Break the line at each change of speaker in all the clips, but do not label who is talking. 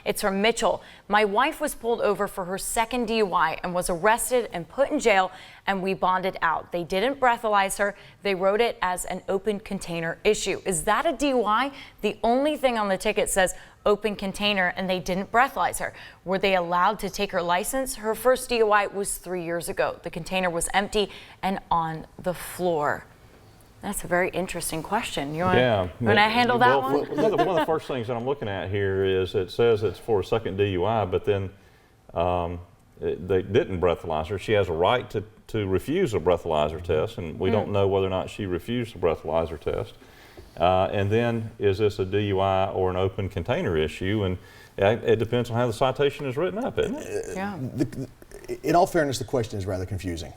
It's from Mitchell. My wife was pulled over for her second DUI and was arrested and put in jail, and we bonded out. They didn't breathalyze her. They wrote it as an open container issue. Is that a DUI? The only thing on the ticket says open container, and they didn't breathalyze her. Were they allowed to take her license? Her first DUI was 3 years ago. The container was empty and on the floor. That's a very interesting question. You want to handle that one?
One of the first things that I'm looking at here is it says it's for a second DUI, but then they didn't breathalyze her. She has a right to refuse a breathalyzer test, and we don't know whether or not she refused the breathalyzer test. And then, is this a DUI or an open container issue? And it depends on how the citation is written up, isn't it?
Yeah.
In all fairness, the question is rather confusing.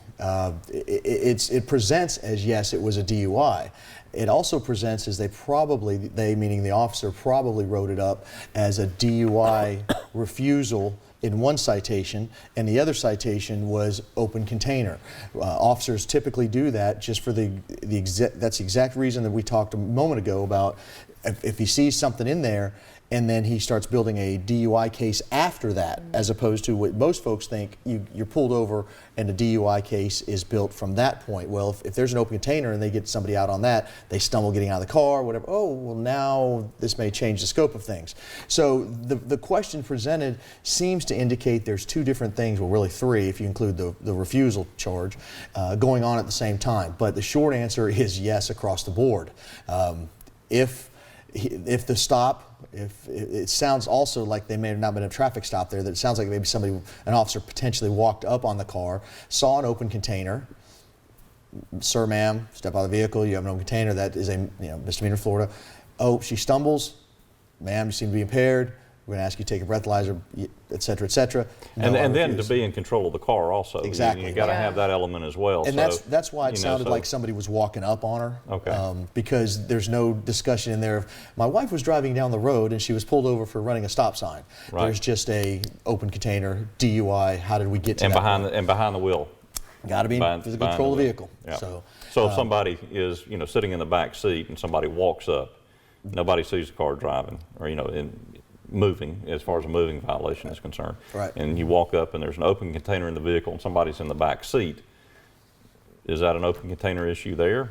It presents as, yes, it was a DUI. It also presents as they meaning the officer, probably wrote it up as a DUI refusal in one citation, and the other citation was open container. Officers typically do that just for that's the exact reason that we talked a moment ago about if he sees something in there and then he starts building a DUI case after that, as opposed to what most folks think, you're pulled over and a DUI case is built from that point. Well, if there's an open container and they get somebody out on that, they stumble getting out of the car, whatever, oh, well now this may change the scope of things. So the question presented seems to indicate there's two different things, well really three if you include the refusal charge, going on at the same time. But the short answer is yes across the board. If the stop, if it sounds also like they may have not been a traffic stop there, that it sounds like maybe an officer potentially walked up on the car, saw an open container. Sir, ma'am, step out of the vehicle, you have an open container, that is a misdemeanor in Florida. Oh, she stumbles, ma'am, you seem to be impaired. We're going to ask you to take a breathalyzer, et cetera, et cetera.
No, and then to be in control of the car also.
Exactly.
You got to have that element as well.
And that's why it sounded like somebody was walking up on her.
Okay.
Because there's no discussion in there. My wife was driving down the road and she was pulled over for running a stop sign.
Right.
There's just a open container, DUI, how did we get to
and
that?
And behind the wheel.
Got to be in physical control of the vehicle.
Yeah. So if somebody is sitting in the back seat and somebody walks up, nobody sees the car driving or moving as far as a moving violation is concerned.
Right.
And you walk up and there's an open container in the vehicle and somebody's in the back seat. Is that an open container issue there?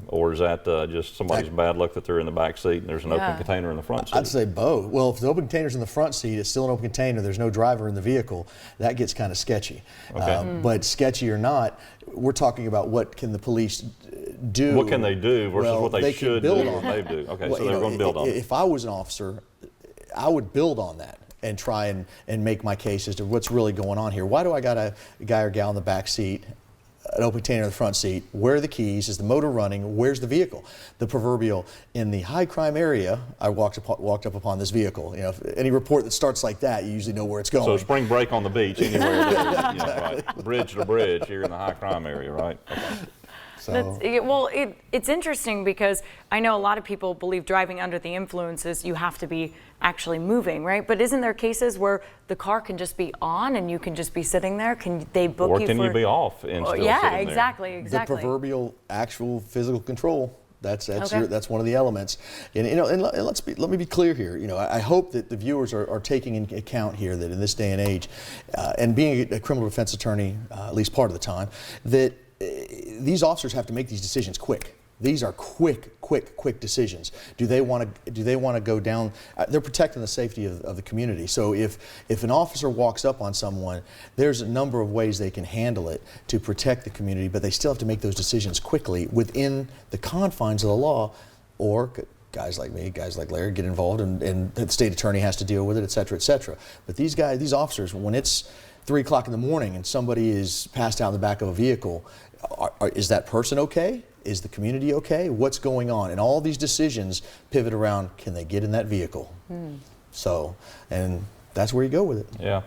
Or is that just somebody's bad luck that they're in the back seat and there's an open container in the front seat?
I'd say both. Well, if the open container's in the front seat, it's still an open container, there's no driver in the vehicle, that gets kind of sketchy.
Okay.
But sketchy or not, we're talking about what can the police do.
What can they do versus what they should do or
they
do. Okay, so they're going to build on it.
If I was an officer, I would build on that and try and make my case as to what's really going on here. Why do I got a guy or gal in the back seat, an open container in the front seat? Where are the keys? Is the motor running? Where's the vehicle? The proverbial, in the high crime area, I walked up upon this vehicle. Any report that starts like that, you usually know where it's going.
So spring break on the beach, anywhere there, right? Bridge to bridge, you're in the high crime area, right? Okay.
It's interesting because I know a lot of people believe driving under the influences you have to be actually moving, right? But isn't there cases where the car can just be on and you can just be sitting there? Can they book you for?
Or can you be off and still
yeah,
sitting
exactly.
The proverbial actual physical control. That's one of the elements. And let me be clear here. I hope that the viewers are taking into account here that in this day and age, and being a criminal defense attorney, at least part of the time, that these officers have to make these decisions quick. These are quick decisions. Do they want to go down? They're protecting the safety of the community. So if an officer walks up on someone, there's a number of ways they can handle it to protect the community, but they still have to make those decisions quickly within the confines of the law, or guys like me, guys like Larry get involved and the state attorney has to deal with it, et cetera, et cetera. But these officers, when it's 3 o'clock in the morning and somebody is passed out in the back of a vehicle, is that person okay? Is the community okay? What's going on? And all these decisions pivot around, can they get in that vehicle? So, and that's where you go with it.
Yeah.